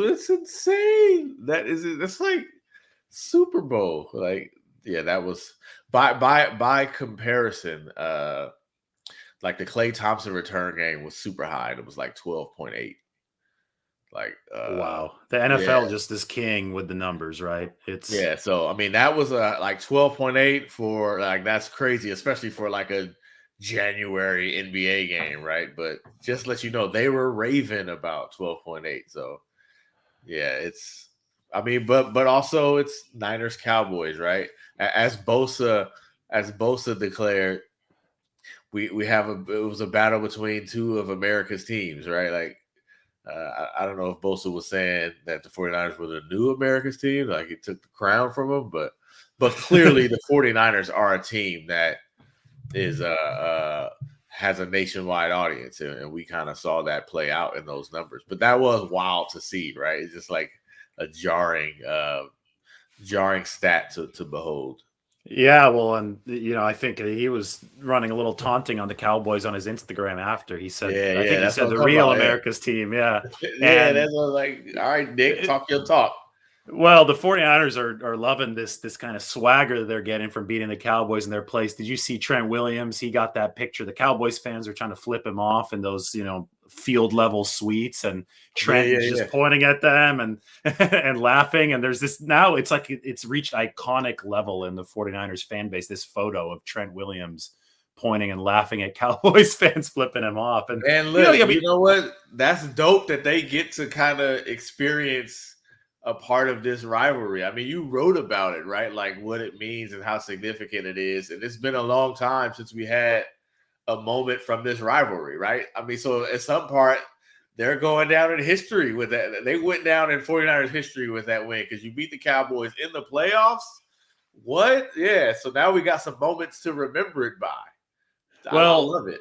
It's insane. That's like Super Bowl. Like, yeah, that was by comparison, like the Klay Thompson return game was super high. It was like 12.8. Like, Wow. The yeah, NFL just is king with the numbers, right? It's yeah. So I mean, that was like 12.8 for like that's crazy, especially for like a January NBA game, right? But just let you know, they were raving about 12.8. So yeah, it's. I mean, but also it's Niners Cowboys, right? As Bosa declared, we have it was a battle between two of America's teams, right? Like, I don't know if Bosa was saying that the 49ers were the new America's team, like he took the crown from them, but clearly the 49ers are a team that is has a nationwide audience, and we kind of saw that play out in those numbers. But that was wild to see, right? It's just like a jarring stat to behold. Yeah, well, and I think he was running a little taunting on the Cowboys on his Instagram after he said, Yeah, I think yeah, he that's what said I'm the talking real about. Yeah, America's team. Yeah. yeah, And that's what like. All right, Nick, talk your talk. well, the 49ers are loving this kind of swagger that they're getting from beating the Cowboys in their place. Did you see Trent Williams? He got that picture. The Cowboys fans are trying to flip him off in those, field level suites, and Yeah, Trent yeah, is yeah. just pointing at them and and laughing. And there's this now, it's like it's reached iconic level in the 49ers fan base, this photo of Trent Williams pointing and laughing at Cowboys fans flipping him off. And And look, I you mean, know what? That's dope that they get to kind of experience a part of this rivalry. I mean, you wrote about it, right? Like what it means and how significant it is. And it's been a long time since we had a moment from this rivalry, right? I mean, so at some part, they're going down in history with that. They went down in 49ers history with that win because you beat the Cowboys in the playoffs. What? Yeah. So now we got some moments to remember it by. I well, love it.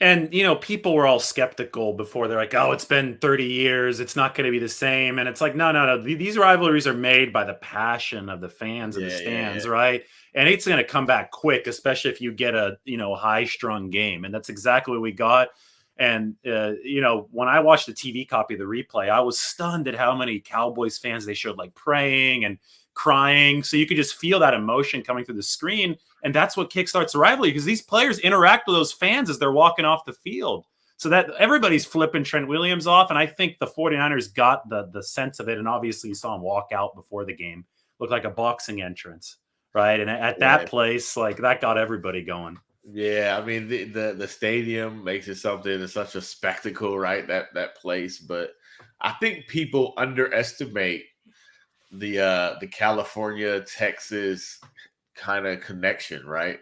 and people were all skeptical before. They're like, "Oh, it's been 30 years. It's not going to be the same." And it's like, no, no, no. These rivalries are made by the passion of the fans in the Yeah, yeah, yeah. stands, right? And it's going to come back quick, especially if you get a high-strung game. And that's exactly what we got. And when I watched the TV copy of the replay, I was stunned at how many Cowboys fans they showed like praying and crying. So you could just feel that emotion coming through the screen. And that's what kickstarts the rivalry, because these players interact with those fans as they're walking off the field. So that everybody's flipping Trent Williams off. And I think the 49ers got the sense of it. And obviously you saw him walk out before the game. Looked like a boxing entrance, right? And at Yeah. that place, like that got everybody going. Yeah, I mean the stadium makes it something. It's such a spectacle, right? That place, but I think people underestimate the California Texas kind of connection, right?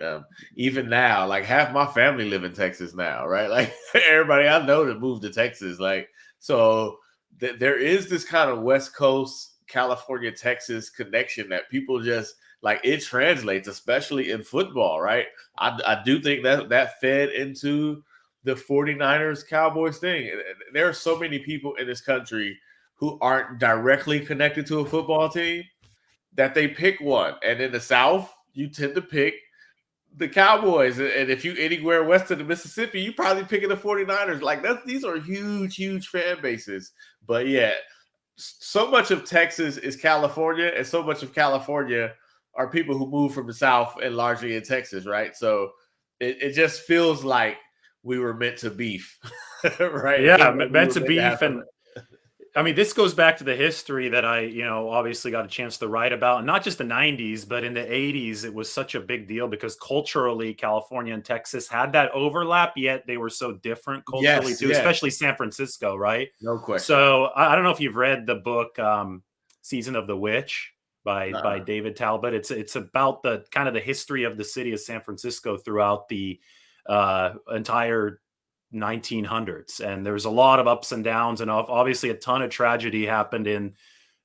Even now, like half my family live in Texas now, right? Like everybody I know that moved to Texas, like so there is this kind of West Coast California Texas connection that people just like it translates, especially in football, right? I do think that fed into the 49ers Cowboys thing. There are so many people in this country who aren't directly connected to a football team that they pick one. And in the South, you tend to pick the Cowboys. And if you anywhere west of the Mississippi, you probably picking the 49ers. Like these are huge, huge fan bases. But yeah, so much of Texas is California, and so much of California are people who move from the South and largely in Texas, right? So it just feels like we were meant to beef, right? It Yeah, feels like we meant were to meant to have beef. some. And I mean, this goes back to the history that I, obviously got a chance to write about, and not just the 90s, but in the 80s, it was such a big deal because culturally, California and Texas had that overlap, yet they were so different culturally Yes, too, yes, especially San Francisco, right? no question. So I don't know if you've read the book Season of the Witch by Uh-uh. David Talbot. It's about the kind of the history of the city of San Francisco throughout the entire 1900s, and there was a lot of ups and downs, and obviously a ton of tragedy happened in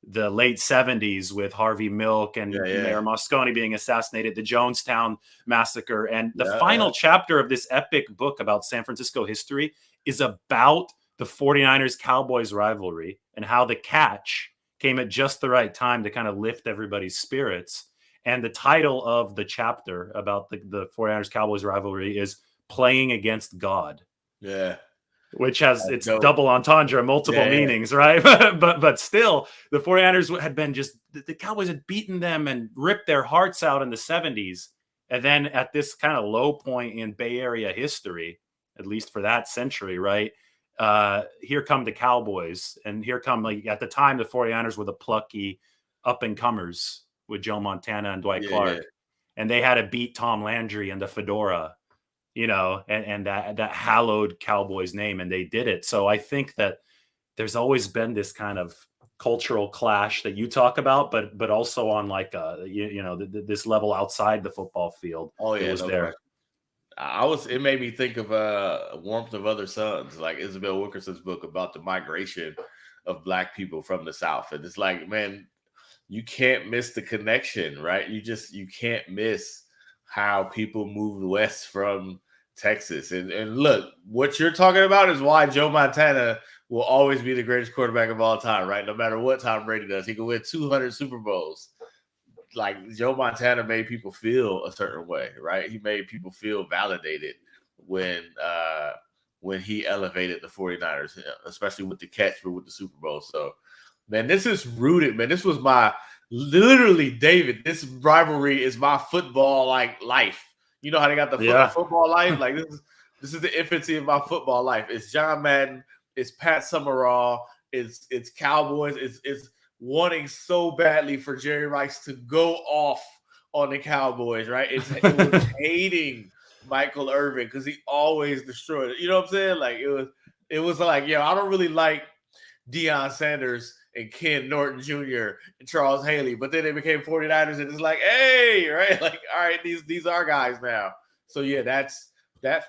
the late 70s with Harvey Milk Yeah, and yeah, Mayor Moscone being assassinated, the Jonestown massacre. And the yeah, final chapter of this epic book about San Francisco history is about the 49ers Cowboys rivalry and how the catch came at just the right time to kind of lift everybody's spirits. And the title of the chapter about the 49ers Cowboys rivalry is Playing Against God. yeah. which has its dope. double entendre, multiple meanings, right? but still, the 49ers had been just the Cowboys had beaten them and ripped their hearts out in the 70s. And then at this kind of low point in Bay Area history, at least for that century, right? Here come the Cowboys. And here come, like, at the time, the 49ers were the plucky up-and-comers with Joe Montana and Dwight Clark. Yeah. And they had to beat Tom Landry and the fedora, and that hallowed Cowboys name, and they did it. So I think that there's always been this kind of cultural clash that you talk about, but also on like this level outside the football field. Oh yeah, it was there. It made me think of Warmth of Other Suns, like Isabel Wilkerson's book about the migration of Black people from the South. And it's like, man, you can't miss the connection, right? You can't miss how people moved west from Texas. And look, what you're talking about is why Joe Montana will always be the greatest quarterback of all time, right? No matter what Tom Brady does, he can win 200 Super Bowls. Like, Joe Montana made people feel a certain way, right? He made people feel validated when he elevated the 49ers, especially with the catch, but with the Super Bowl. So, man, this is rooted, man. This was literally, David, this rivalry is my football, like, life. You know how they got the football life? Like, this is the infancy of my football life. It's John Madden. It's Pat Summerall. It's Cowboys. It's wanting so badly for Jerry Rice to go off on the Cowboys, right? It was hating Michael Irvin because he always destroyed it. You know what I'm saying? Like, it was like, I don't really like Deion Sanders and Ken Norton Jr. and Charles Haley, but then they became 49ers, and it's like, hey, right? Like, all right, these are guys now. So yeah, that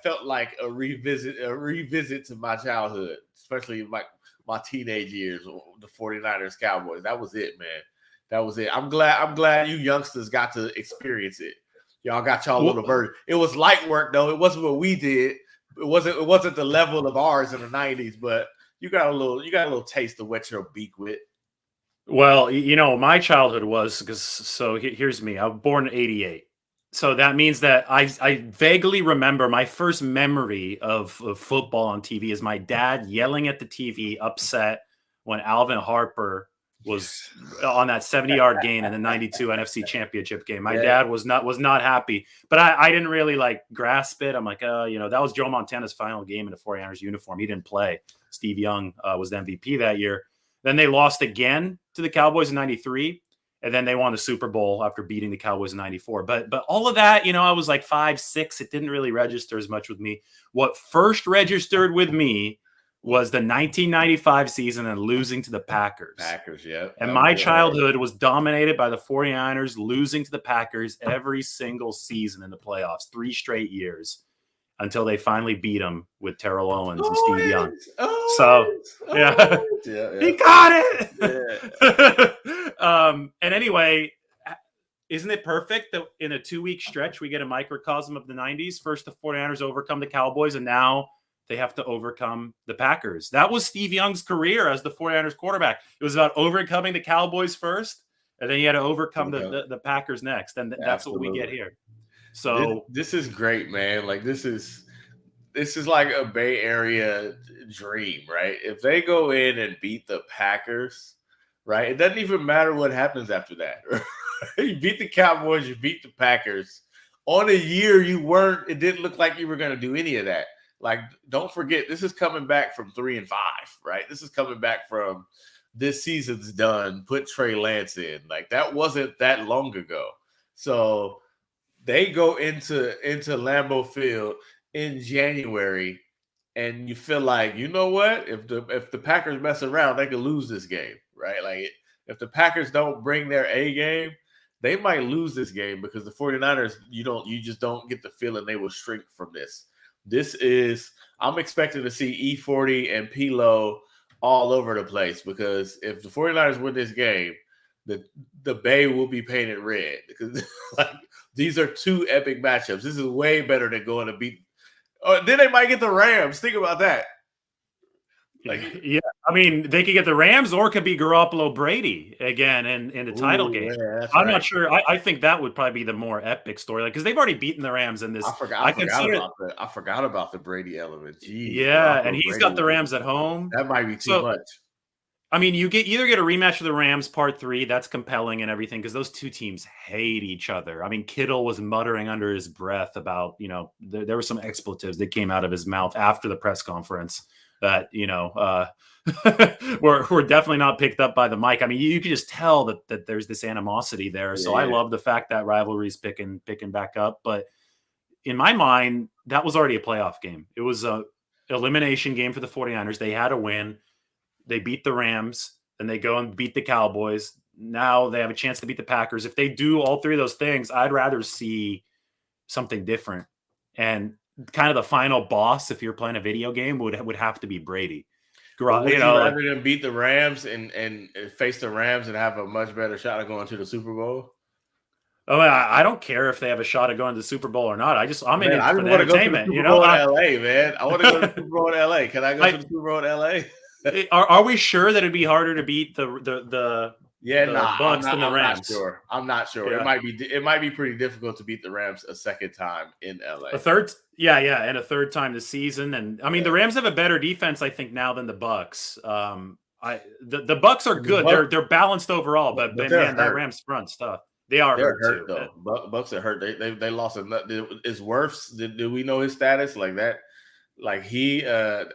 felt like a revisit to my childhood, especially my teenage years, the 49ers Cowboys. That was it, man. That was it. I'm glad you youngsters got to experience it. Y'all got y'all little version. It was light work though. It wasn't what we did. It wasn't the level of ours in the 90s, but you got a little taste to wet your beak with. Well, my childhood was here's me. I was born in 88. So that means that I vaguely remember my first memory of football on TV is my dad yelling at the TV, upset when Alvin Harper was on that 70-yard gain in the 92 NFC Championship game. My dad was not happy, but I didn't really like grasp it. I'm like, that was Joe Montana's final game in a 49ers uniform. He didn't play. Steve Young was the MVP that year. Then they lost again to the Cowboys in 93. And then they won the Super Bowl after beating the Cowboys in 94. But all of that, I was like 5, 6. It didn't really register as much with me. What first registered with me was the 1995 season and losing to the Packers. Yeah. And my childhood was dominated by the 49ers losing to the Packers every single season in the playoffs, 3 straight years, until they finally beat them with Terrell Owens and Steve Young. He got it. Yeah. And anyway, isn't it perfect that in a 2-week stretch we get a microcosm of the 90s? First, the 49ers overcome the Cowboys, and now they have to overcome the Packers. That was Steve Young's career as the 49ers quarterback. It was about overcoming the Cowboys first, and then you had to overcome the Packers next. And that's what we get here. So this is great, man. Like, this is like a Bay Area dream, right? If they go in and beat the Packers, right, it doesn't even matter what happens after that. You beat the Cowboys, you beat the Packers. On a year it didn't look like you were going to do any of that. Like, don't forget, this is coming back from 3-5, right? This is coming back from this season's done. Put Trey Lance in. Like, that wasn't that long ago. So they go into Lambeau Field in January, and you feel like, you know what? If the Packers mess around, they could lose this game, right? Like, if the Packers don't bring their A game, they might lose this game because the 49ers, you just don't get the feeling they will shrink from this. I'm expecting to see E40 and Pilo all over the place, because if the 49ers win this game, the Bay will be painted red, because like, these are 2 epic matchups. This is way better than going to beat. Then they might get the Rams. Think about that. Like, Yeah, I mean, they could get the Rams, or it could be Garoppolo Brady again in the title ooh, game. yeah, that's I'm not right. sure. I think that would probably be the more epic story, because they've already beaten the Rams in this. I consider, I forgot about the Brady element. Jeez, yeah, and Garoppolo he's got Brady, the Rams at home. that might be too So, much. I mean, you either get a rematch of the Rams part 3, that's compelling and everything, because those two teams hate each other. I mean, Kittle was muttering under his breath about, there were some expletives that came out of his mouth after the press conference that, were definitely not picked up by the mic. I mean, you can just tell that there's this animosity there. So I Yeah. love the fact that rivalry's picking back up. But in my mind, that was already a playoff game. It was a elimination game for the 49ers. They had a win. They beat the Rams, then they go and beat the Cowboys. Now they have a chance to beat the Packers. If they do all 3 of those things, I'd rather see something different. And kind of the final boss, if you're playing a video game, would have to be Brady. Would you rather them beat the Rams and face the Rams and have a much better shot of going to the Super Bowl? Oh, I don't care if they have a shot of going to the Super Bowl or not. I'm in it for the entertainment. Super Bowl in LA, man. I want to go to the Super Bowl in LA. Can I go to the Super Bowl in LA? Are we sure that it'd be harder to beat the Bucs than the Rams? I'm not sure. Yeah. It might be pretty difficult to beat the Rams a second time in LA. And a third time this season. And I mean, the Rams have a better defense, I think, now than the Bucs. The Bucs are good. They're balanced overall, but man, that Rams front stuff. They're hurt too, though. Bucs are hurt. They lost. Is Wirfs? Do we know his status like that? Like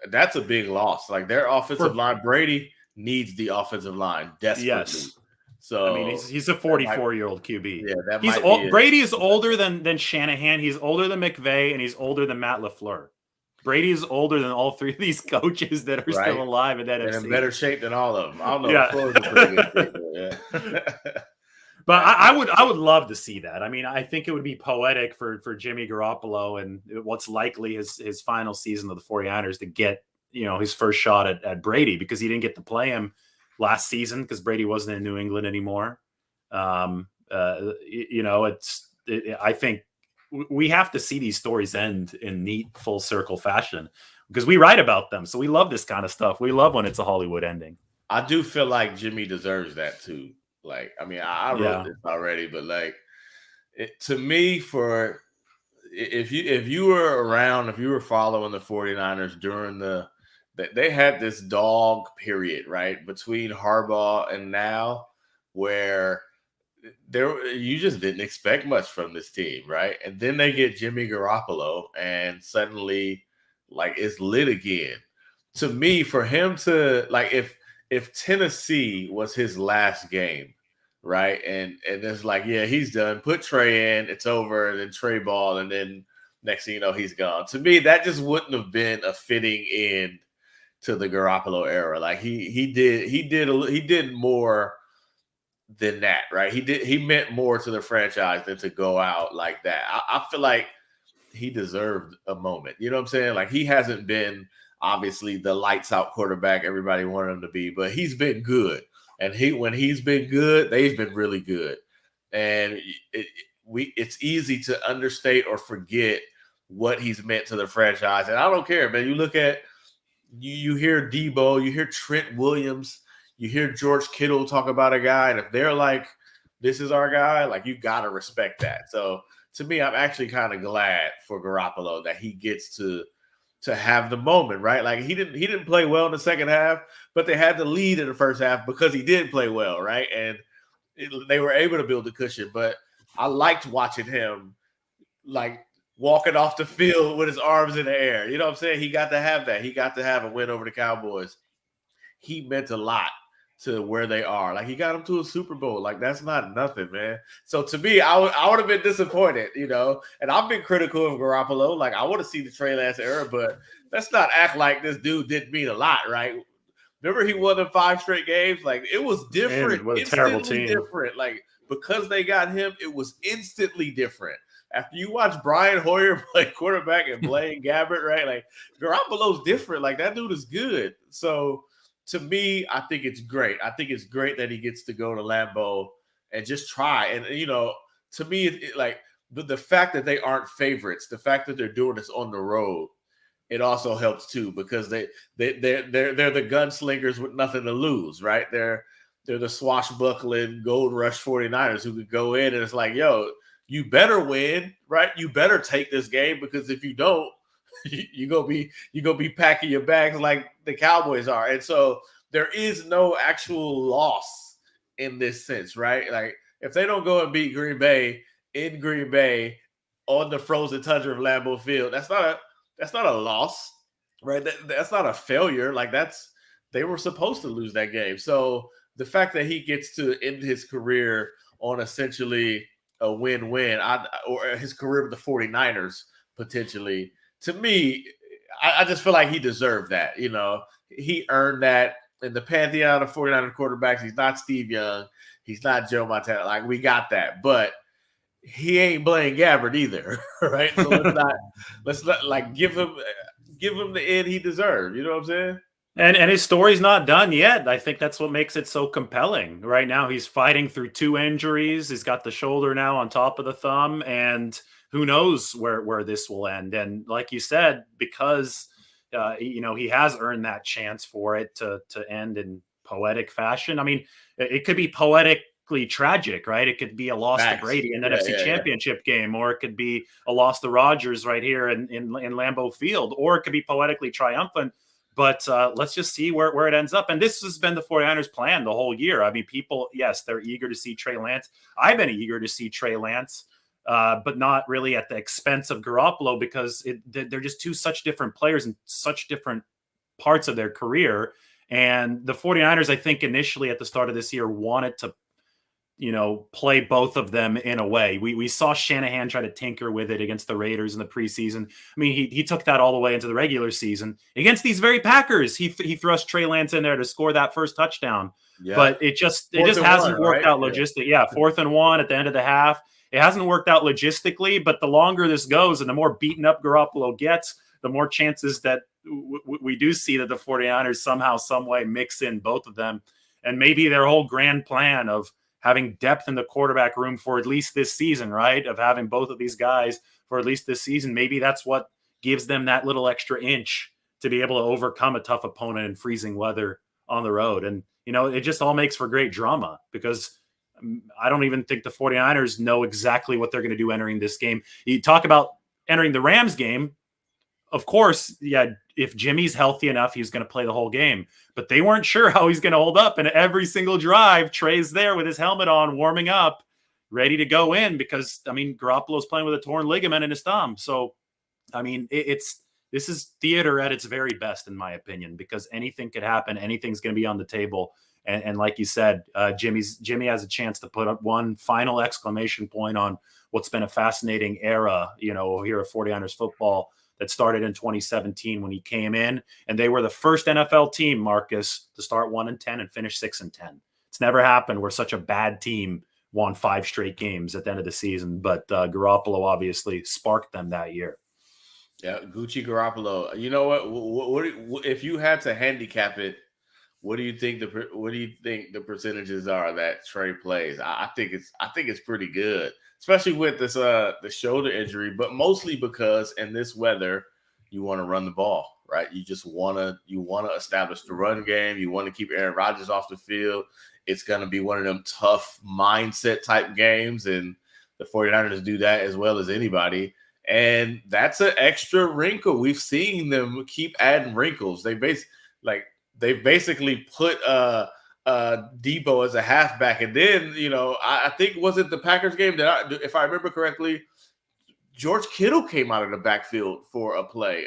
that's a big loss. Like their offensive line, Brady needs the offensive line desperately. Yes. So I mean, he's a 44-year-old QB. Yeah, Brady is older than Shanahan. He's older than McVay, and he's older than Matt LaFleur. Brady is older than all 3 of these coaches that are still alive in that NFC. And in better shape than all of them. I don't know. LaFleur's a pretty good shape, yeah. But I would love to see that. I mean, I think it would be poetic for Jimmy Garoppolo and what's likely his final season of the 49ers to get, his first shot at Brady, because he didn't get to play him last season because Brady wasn't in New England anymore. I think we have to see these stories end in neat full circle fashion because we write about them. So we love this kind of stuff. We love when it's a Hollywood ending. I do feel like Jimmy deserves that too. Like, I mean, I wrote this already, but like, to me, if you were around, if you were following the 49ers during they had this dog period, right, between Harbaugh and now, where you just didn't expect much from this team, right? And then they get Jimmy Garoppolo, and suddenly, like, it's lit again. To me, for him to like, if Tennessee was his last game, right? And it's like, yeah, he's done. Put Trey in, it's over, and then Trey ball, and then next thing you know, he's gone. To me, that just wouldn't have been a fitting end to the Garoppolo era. Like he did more than that, right? He meant more to the franchise than to go out like that. I feel like he deserved a moment. You know what I'm saying? Like, he hasn't been obviously the lights out quarterback everybody wanted him to be, but he's been good. And when he's been good, they've been really good. And it's easy to understate or forget what he's meant to the franchise. And I don't care, man. You look at you hear Debo, you hear Trent Williams, you hear George Kittle talk about a guy, and if they're like, this is our guy, like, you gotta respect that. So to me, I'm actually kind of glad for Garoppolo that he gets to have the moment, right? Like, he didn't play well in the second half, but they had the lead in the first half because he did play well, right? And they were able to build a cushion. But I liked watching him, like, walking off the field with his arms in the air. You know what I'm saying? He got to have that. He got to have a win over the Cowboys. He meant a lot to where they are. Like, he got them to a Super Bowl. Like, that's not nothing, man. So to me, I would have been disappointed, and I've been critical of Garoppolo. Like, I want to see the Trey Lance era, but let's not act like this dude didn't mean a lot, right? Remember, he won them 5 straight games. Like, it was different. Man, what a terrible team. Different. Like, because they got him, it was instantly different. After you watch Brian Hoyer play quarterback and Blaine Gabbert, right? Like, Garoppolo's different. Like, that dude is good. So to me, I think it's great. I think it's great that he gets to go to Lambeau and just try. And, to me, like, the fact that they aren't favorites, the fact that they're doing this on the road, it also helps too, because they're the gunslingers with nothing to lose, right? They're the swashbuckling gold rush 49ers who could go in and it's like, yo, you better win, right? You better take this game, because if you don't, you gonna be packing your bags like the Cowboys are. And so there is no actual loss in this sense, right? Like if they don't go and beat Green Bay in Green Bay on the frozen tundra of Lambeau Field, that's not a loss, right? That's not a failure. Like they were supposed to lose that game. So the fact that he gets to end his career on essentially a win-win, or his career with the 49ers potentially, to me, I just feel like he deserved that. He earned that in the pantheon of 49er quarterbacks. He's not Steve Young. He's not Joe Montana. Like, we got that. But he ain't Blaine Gabbert either, right? So let's not like give him the end he deserved. You know what I'm saying? And his story's not done yet. I think that's what makes it so compelling. Right now, he's fighting through 2 injuries. He's got the shoulder now on top of the thumb, and who knows where this will end. And like you said, because he has earned that chance for it to end in poetic fashion. I mean, it could be poetically tragic, right? It could be a loss to Brady in the NFC Championship game, or it could be a loss to Rodgers right here in Lambeau Field, or it could be poetically triumphant. But let's just see where it ends up. And this has been the 49ers plan the whole year. I mean, people, yes, they're eager to see Trey Lance. I've been eager to see Trey Lance, but not really at the expense of Garoppolo, because they're just such different players in such different parts of their career. And the 49ers, I think, initially at the start of this year wanted to play both of them in a way. We saw Shanahan try to tinker with it against the Raiders in the preseason. I mean, he took that all the way into the regular season. Against these very Packers, he thrust Trey Lance in there to score that first touchdown. Yeah. But it just hasn't worked out logistically. Yeah, 4th and 1 at the end of the half. It hasn't worked out logistically, but the longer this goes and the more beaten up Garoppolo gets, the more chances that we do see that the 49ers somehow, some way mix in both of them. And maybe their whole grand plan of having depth in the quarterback room for at least this season, right? Of having both of these guys for at least this season. Maybe that's what gives them that little extra inch to be able to overcome a tough opponent in freezing weather on the road. And, it just all makes for great drama, because I don't even think the 49ers know exactly what they're going to do entering this game. You talk about entering the Rams game. Of course, yeah, if Jimmy's healthy enough, he's going to play the whole game. But they weren't sure how he's going to hold up. And every single drive, Trey's there with his helmet on, warming up, ready to go in, because, I mean, Garoppolo's playing with a torn ligament in his thumb. So, I mean, this is theater at its very best, in my opinion, because anything could happen. Anything's going to be on the table. And like you said, Jimmy has a chance to put up one final exclamation point on what's been a fascinating era, here at 49ers football, that started in 2017 when he came in, and they were the first NFL team, Marcus, to start 1-10 and finish 6-10. It's never happened where such a bad team won 5 straight games at the end of the season, but Garoppolo obviously sparked them that year. Yeah, Gucci Garoppolo. You know what if you had to handicap it, what do you think the percentages are that Trey plays? I think it's pretty good, especially with this the shoulder injury, but mostly because in this weather you want to run the ball, right? You want to establish the run game. You want to keep Aaron Rodgers off the field. It's going to be one of them tough mindset type games, and the 49ers do that as well as anybody. And that's an extra wrinkle. We've seen them keep adding wrinkles. They basically put Debo as a halfback, and then I think, was it the Packers game that if I remember correctly, George Kittle came out of the backfield for a play.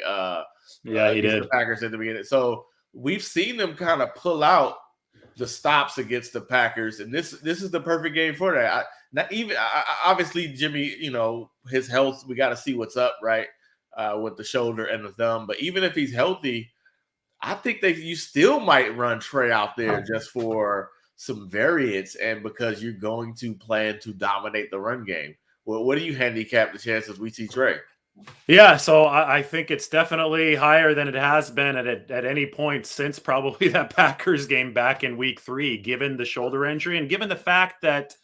Yeah, he did. The Packers at the beginning. So we've seen them kind of pull out the stops against the Packers, and this is the perfect game for that. Obviously Jimmy, his health, we got to see what's up, right, with the shoulder and the thumb. But even if he's healthy, I think that you still might run Trey out there just for some variance, and because you're going to plan to dominate the run game. Well, what do you handicap the chances we see Trey? Yeah, so I think it's definitely higher than it has been at any point since probably that Packers game back in week 3, given the shoulder injury and given the fact that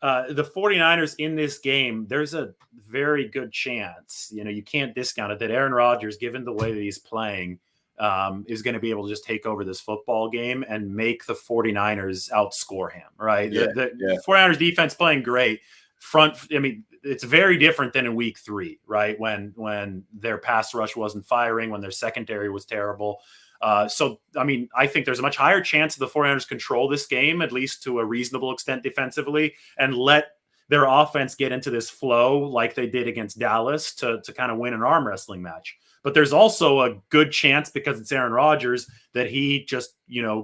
the 49ers in this game, there's a very good chance, you can't discount it, that Aaron Rodgers, given the way that he's playing, is going to be able to just take over this football game and make the 49ers outscore him, right? The 49ers defense playing great. It's very different than in week 3, right? When their pass rush wasn't firing, when their secondary was terrible. I think there's a much higher chance of the 49ers control this game, at least to a reasonable extent defensively, and let their offense get into this flow like they did against Dallas to kind of win an arm wrestling match. But there's also a good chance, because it's Aaron Rodgers, that he just,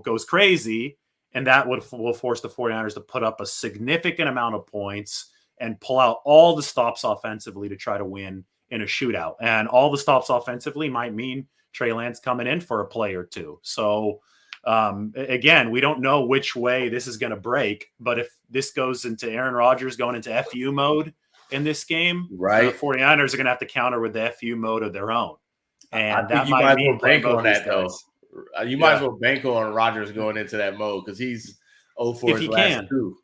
goes crazy, and that will force the 49ers to put up a significant amount of points and pull out all the stops offensively to try to win in a shootout. And all the stops offensively might mean Trey Lance coming in for a play or two. So again, we don't know which way this is going to break, but if this goes into Aaron Rodgers going into FU mode in this game, right, the 49ers are going to have to counter with the FU mode of their own. And that might mean bank on that, though. You might as well bank on Rodgers going into that mode, because he's 0 for his last 2.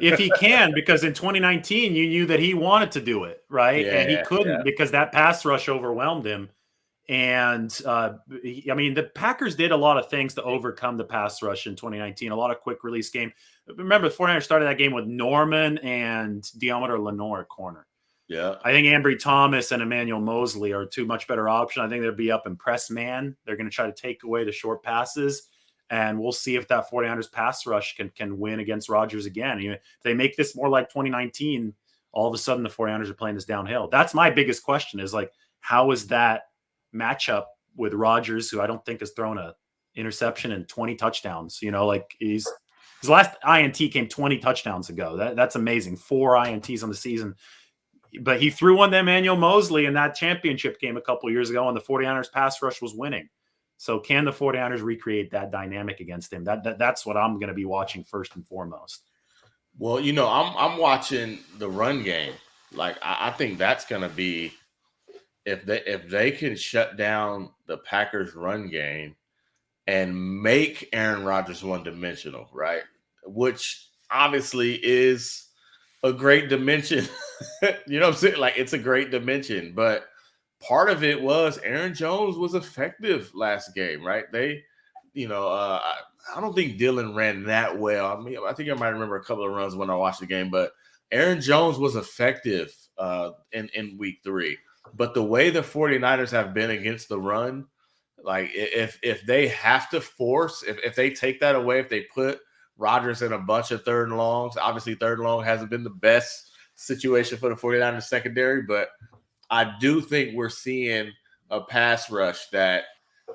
If he can, because in 2019, you knew that he wanted to do it, right? And he couldn't because that pass rush overwhelmed him. And, the Packers did a lot of things to overcome the pass rush in 2019, a lot of quick release game. Remember, the 49ers started that game with Norman and Deommodore Lenoir at corner. Yeah. I think Ambry Thomas and Emmanuel Mosley are two much better options. I think they'll be up in press man. They're going to try to take away the short passes. And we'll see if that 49ers pass rush can win against Rodgers again. If they make this more like 2019, all of a sudden the 49ers are playing this downhill. That's my biggest question, is like, how is that matchup with Rodgers, who I don't think has thrown a interception and 20 touchdowns? His last INT came 20 touchdowns ago. That's amazing. 4 INTs on the season. But he threw one to Emmanuel Mosley in that championship game a couple of years ago, and the 49ers pass rush was winning. So can the 49ers recreate that dynamic against him? That's what I'm going to be watching first and foremost. Well, I'm watching the run game. Like, I think that's going to be, if they can shut down the Packers run game and make Aaron Rodgers one-dimensional, right? Which obviously is a great dimension. You know what I'm saying? Like, it's a great dimension, but part of it was Aaron Jones was effective last game, right? I don't think Dillon ran that well. I think I might remember a couple of runs when I watched the game, but Aaron Jones was effective in week 3. But the way the 49ers have been against the run, like if they have to force, if they take that away, if they put Rodgers in a bunch of 3rd and longs, obviously 3rd and long hasn't been the best situation for the 49ers secondary, but I do think we're seeing a pass rush that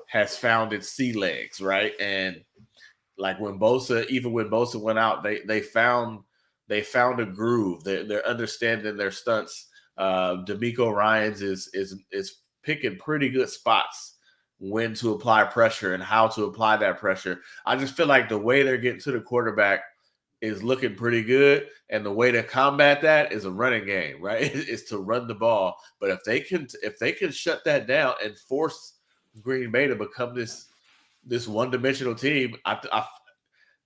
has found its sea legs, right? And like when Bosa went out, they found a groove. They're understanding their stunts. D'Amico Ryans is picking pretty good spots when to apply pressure and how to apply that pressure. I just feel like the way they're getting to the quarterback is looking pretty good, and the way to combat that is a running game, right? Is to run the ball. But if they can shut that down and force Green Bay to become this one-dimensional team,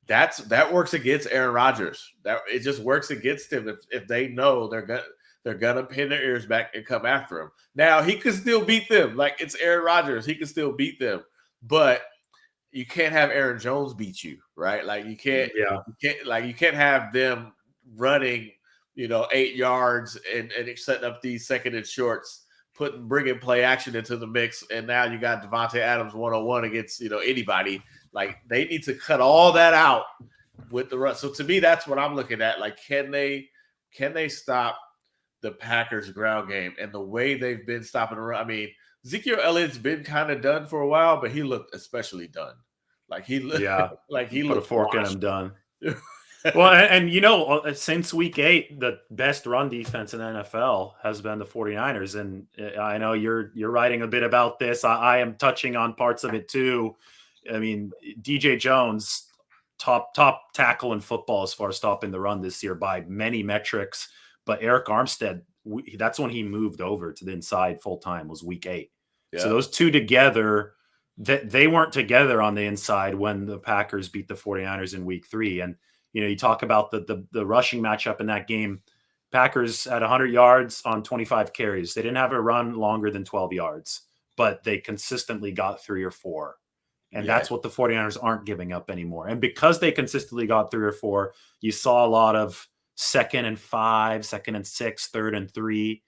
that works against Aaron Rodgers. That it just works against him if they know they're gonna pin their ears back and come after him. Now he could still beat them, like it's Aaron Rodgers. He can still beat them, but you can't have Aaron Jones beat you, right? Like you can't have them running, 8 yards and setting up these 2nd and shorts, bringing play action into the mix, and now you got Devontae Adams 1-on-1 against anybody. Like they need to cut all that out with the run. So to me, that's what I'm looking at. Like, can they stop the Packers ground game and the way they've been stopping the run? I mean, Ezekiel Elliott's been kind of done for a while, but he looked especially done. Like he looked put a fork in him done. Well, and since week 8, the best run defense in the NFL has been the 49ers. And I know you're writing a bit about this. I am touching on parts of it too. I mean, DJ Jones, top tackle in football as far as stopping the run this year by many metrics. But Eric Armstead, that's when he moved over to the inside full time, was week 8. Yeah. So those two together, they weren't together on the inside when the Packers beat the 49ers in week 3. And You talk about the rushing matchup in that game. Packers had 100 yards on 25 carries. They didn't have a run longer than 12 yards, but they consistently got 3 or 4. And that's what the 49ers aren't giving up anymore. And because they consistently got 3 or 4, you saw a lot of 2nd and 5, 2nd and 6, 3rd and 3.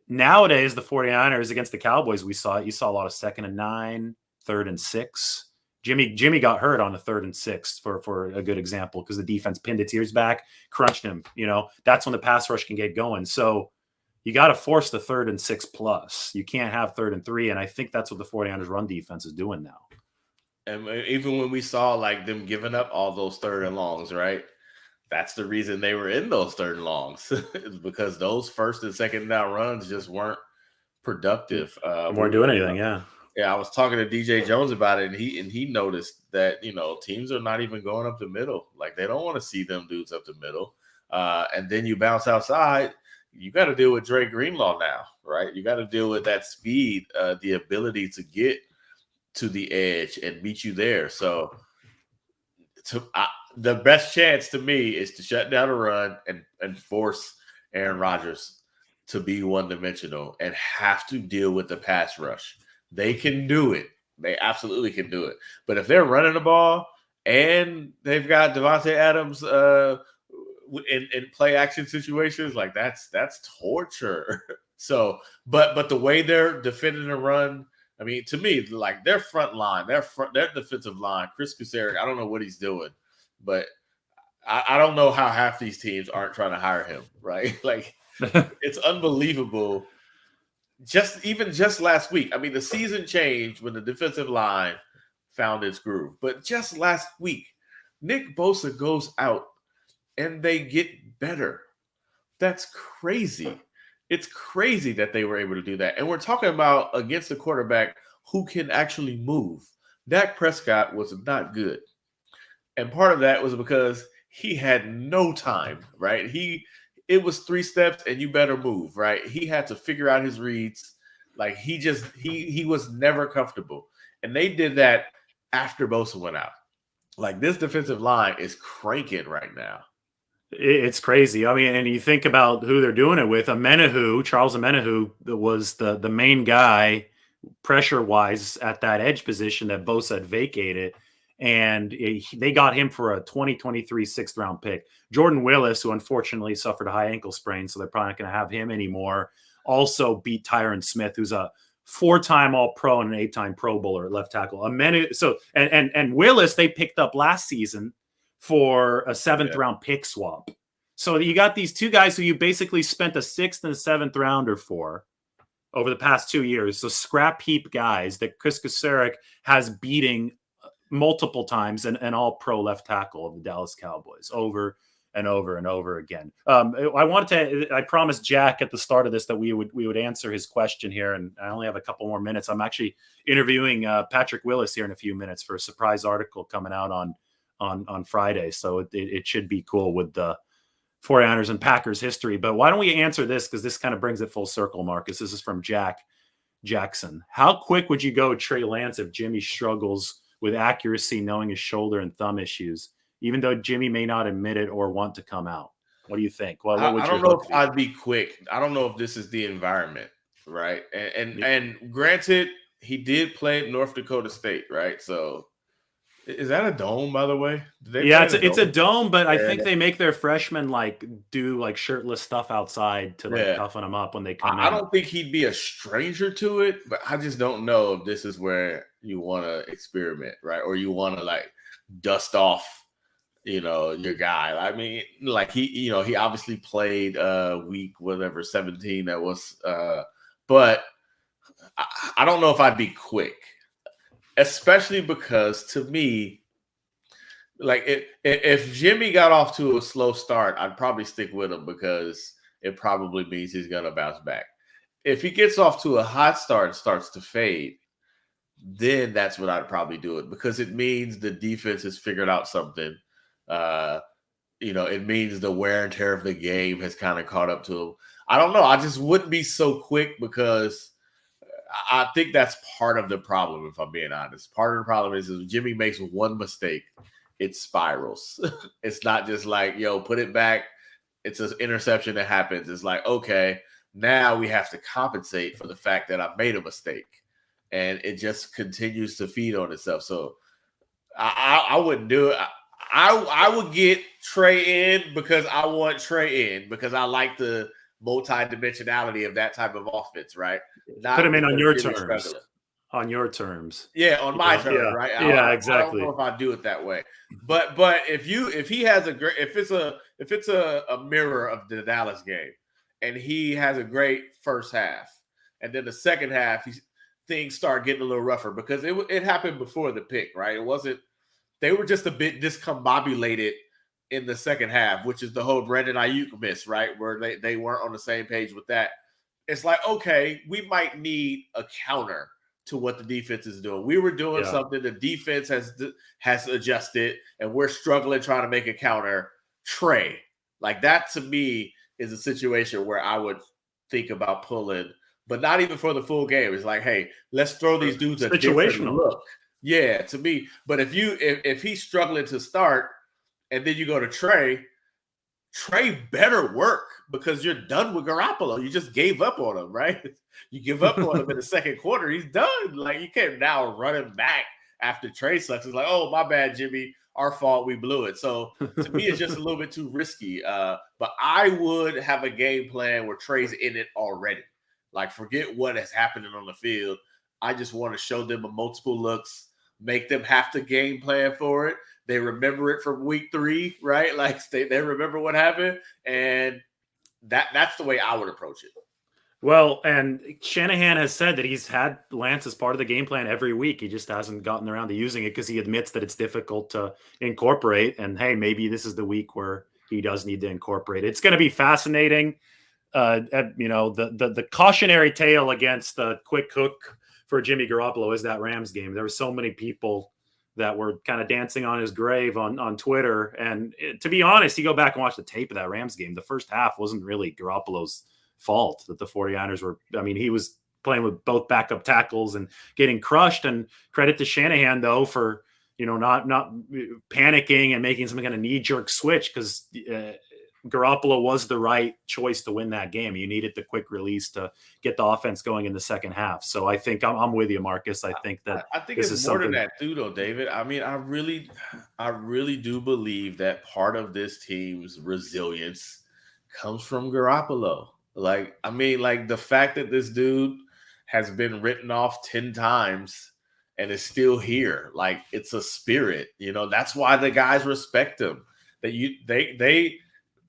Nowadays, the 49ers against the Cowboys, you saw a lot of 2nd and 9, 3rd and 6. Jimmy got hurt on the 3rd and 6 for a good example, because the defense pinned its ears back, crunched him. That's when the pass rush can get going. So you got to force the 3rd and 6 plus. You can't have 3rd and 3. And I think that's what the 49ers run defense is doing now. And even when we saw like them giving up all those 3rd and longs, right? That's the reason they were in those 3rd and longs, is because those 1st and 2nd down runs just weren't productive. Weren't doing anything, yeah. Yeah, I was talking to DJ Jones about it, and he noticed that teams are not even going up the middle. Like, they don't want to see them dudes up the middle. And then you bounce outside. You got to deal with Dre Greenlaw now, right? You got to deal with that speed, the ability to get to the edge and meet you there. So the best chance to me is to shut down a run and force Aaron Rodgers to be one-dimensional and have to deal with the pass rush. They can do it. They absolutely can do it. But if they're running the ball and they've got Devontae Adams in play action situations, like that's torture. So, but the way they're defending the run, I mean, to me, like their front line, their defensive line, Chris Kucera, I don't know what he's doing, but I don't know how half these teams aren't trying to hire him, right? Like, it's unbelievable. Just last week, I mean, the season changed when the defensive line found its groove. But just last week, Nick Bosa goes out and they get better. That's crazy. It's crazy that they were able to do that. And we're talking about against a quarterback who can actually move. Dak Prescott was not good. And part of that was because he had no time, right? It was 3 steps and you better move, right? He had to figure out his reads. Like, he was never comfortable. And they did that after Bosa went out. Like, this defensive line is cranking right now. It's crazy. I mean, and you think about who they're doing it with. Charles Amenahu was the main guy pressure-wise at that edge position that Bosa had vacated. And they got him for a 2023 6th-round pick. Jordan Willis, who unfortunately suffered a high ankle sprain, so they're probably not going to have him anymore, also beat Tyron Smith, who's a 4-time All-Pro and an 8-time Pro Bowler at left tackle. And Willis they picked up last season for a 7th-round pick swap. So you got these 2 guys who you basically spent a 6th and a 7th rounder for over the past 2 years. So scrap heap guys that Chris Kucera has beating multiple times and all pro left tackle of the Dallas Cowboys over and over and over again. I promised Jack at the start of this that we would answer his question here. And I only have a couple more minutes. I'm actually interviewing Patrick Willis here in a few minutes for a surprise article coming out on Friday. So it should be cool with the 49ers and Packers history. But why don't we answer this? Because this kind of brings it full circle, Marcus. This is from Jackson. How quick would you go Trey Lance if Jimmy struggles with accuracy, knowing his shoulder and thumb issues, even though Jimmy may not admit it or want to come out? What do you think? Well, I don't know if I'd be quick. I don't know if this is the environment, right? And granted, he did play at North Dakota State, right? So is that a dome, by the way? It's a dome, but I think they make their freshmen do shirtless stuff outside to toughen them up when they come in. I don't think he'd be a stranger to it, but I just don't know if this is where you want to experiment, right? Or you want to dust off, your guy. I mean, he obviously played week 17 that was, but I don't know if I'd be quick. Especially because, to me, if Jimmy got off to a slow start, I'd probably stick with him because it probably means he's going to bounce back. If he gets off to a hot start and starts to fade, then that's when I'd probably do it, because it means the defense has figured out something. It means the wear and tear of the game has kind of caught up to him. I don't know. I just wouldn't be so quick, because I think that's part of the problem, if I'm being honest. Part of the problem is if Jimmy makes one mistake, it spirals. It's not just like, yo, put it back. It's an interception that happens. It's like, okay, now we have to compensate for the fact that I made a mistake. And it just continues to feed on itself. So I wouldn't do it. I would get Trey in because I want Trey in because I like the multi-dimensionality of that type of offense, right? Not put him in on your Jimmy's terms. struggling. On your terms. Yeah, on my terms, right? Exactly. I don't know if I do it that way. But if he has a great if it's a mirror of the Dallas game and he has a great first half and then the second half things start getting a little rougher because it happened before the pick, right? It wasn't they were just a bit discombobulated in the second half, which is the whole Brandon Ayuk miss, right? Where they weren't on the same page with that. It's like, okay, we might need a counter to what the defense is doing. We were doing something. The defense has adjusted, and we're struggling trying to make a counter. Trey, like that to me is a situation where I would think about pulling, but not even for the full game. It's like, hey, let's throw these dudes a different look. Yeah, to me. But if he's struggling to start, and then you go to Trey better work because you're done with Garoppolo. You just gave up on him, right? You give up on him in the second quarter. He's done. Like, you can't now run him back after Trey sucks. It's like, oh, my bad, Jimmy. Our fault. We blew it. So to me, it's just a little bit too risky. But I would have a game plan where Trey's in it already. Like, forget what is happening on the field. I just want to show them a multiple looks, make them have to game plan for it. They remember it from week 3, right? Like they remember what happened, and that's the way I would approach it. Well, and Shanahan has said that he's had Lance as part of the game plan every week. He just hasn't gotten around to using it because he admits that it's difficult to incorporate. And hey, maybe this is the week where he does need to incorporate it. It's going to be fascinating. The cautionary tale against the quick hook for Jimmy Garoppolo is that Rams game. There were so many people that were kind of dancing on his grave on Twitter. And to be honest, you go back and watch the tape of that Rams game. The first half wasn't really Garoppolo's fault that the 49ers were. I mean, he was playing with both backup tackles and getting crushed. And credit to Shanahan, though, for, not panicking and making some kind of knee-jerk switch because Garoppolo was the right choice to win that game. You needed the quick release to get the offense going in the second half. So I think I'm with you, Marcus. I think it's more than that too, though, David. I mean, I really do believe that part of this team's resilience comes from Garoppolo. Like, I mean, like the fact that this dude has been written off 10 times and is still here. Like, it's a spirit, that's why the guys respect him.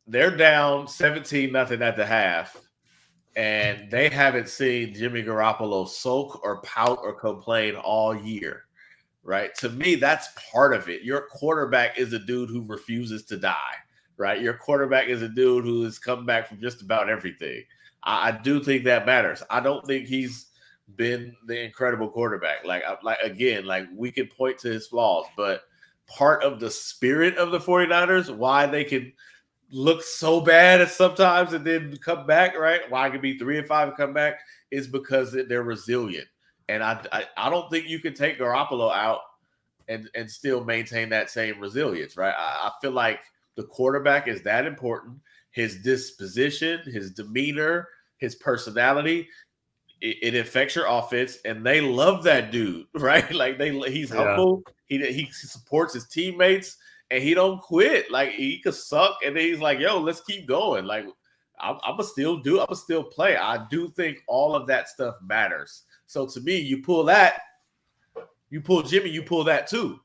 They're down 17-0 at the half, and they haven't seen Jimmy Garoppolo sulk or pout or complain all year, right? To me, that's part of it. Your quarterback is a dude who refuses to die, right? Your quarterback is a dude who has come back from just about everything. I do think that matters. I don't think he's been the incredible quarterback. Like we can point to his flaws, but part of the spirit of the 49ers, why they can – look so bad at sometimes and then come back, right? Why I could be 3-5 and come back is because they're resilient. And I don't think you can take Garoppolo out and still maintain that same resilience, right? I feel like the quarterback is that important. His disposition, his demeanor, his personality, it affects your offense, and they love that dude, right? Like he's humble. He supports his teammates. And he don't quit. Like, he could suck, and then he's like, yo, let's keep going. Like, I'm going to still play. I do think all of that stuff matters. So, to me, you pull Jimmy, you pull that too,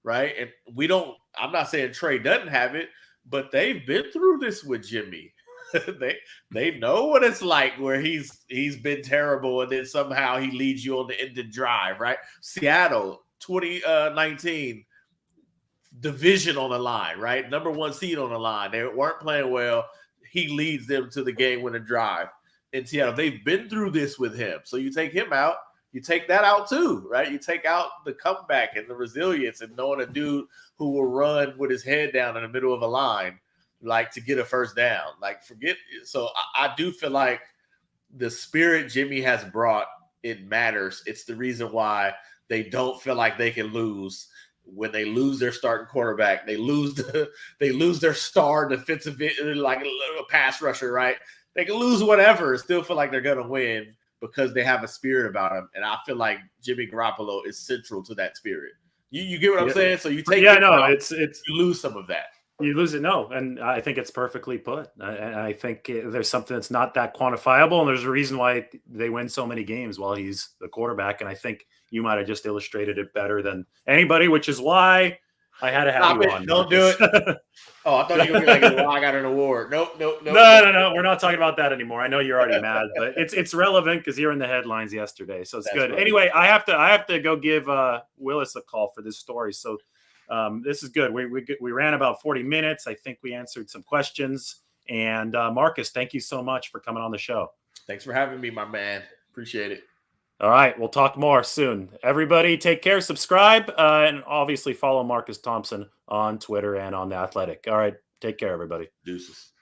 right? And I'm not saying Trey doesn't have it, but they've been through this with Jimmy. They know what it's like where he's been terrible, and then somehow he leads you on the ending drive, right? Seattle, 2019, division on the line, right? Number 1 seed on the line. They weren't playing well. He leads them to the game-winning drive in Seattle. They've been through this with him. So you take him out, you take that out too, right? You take out the comeback and the resilience and knowing a dude who will run with his head down in the middle of a line, like, to get a first down. Like, forget it. So I do feel like the spirit Jimmy has brought, it matters. It's the reason why they don't feel like they can lose. when they lose their starting quarterback, they lose their star defensive, like a pass rusher, right? They can lose whatever and still feel like they're going to win because they have a spirit about them. And I feel like Jimmy Garoppolo is central to that spirit. You get what I'm saying? So you take it's you lose some of that. You lose it, no, and I think it's perfectly put. I think there's something that's not that quantifiable, and there's a reason why they win so many games while he's the quarterback. And I think you might have just illustrated it better than anybody, which is why I had to have you on. Don't do it. Oh, I thought you were going to be like, well, I got an award. Nope. No. We're not talking about that anymore. I know you're already mad, but it's relevant because you're in the headlines yesterday, so it's good. Funny. Anyway, I have to go give Willis a call for this story. So. This is good. We ran about 40 minutes. I think we answered some questions. And Marcus, thank you so much for coming on the show. Thanks for having me, my man. Appreciate it. All right. We'll talk more soon. Everybody take care, subscribe, and obviously follow Marcus Thompson on Twitter and on The Athletic. All right. Take care, everybody. Deuces.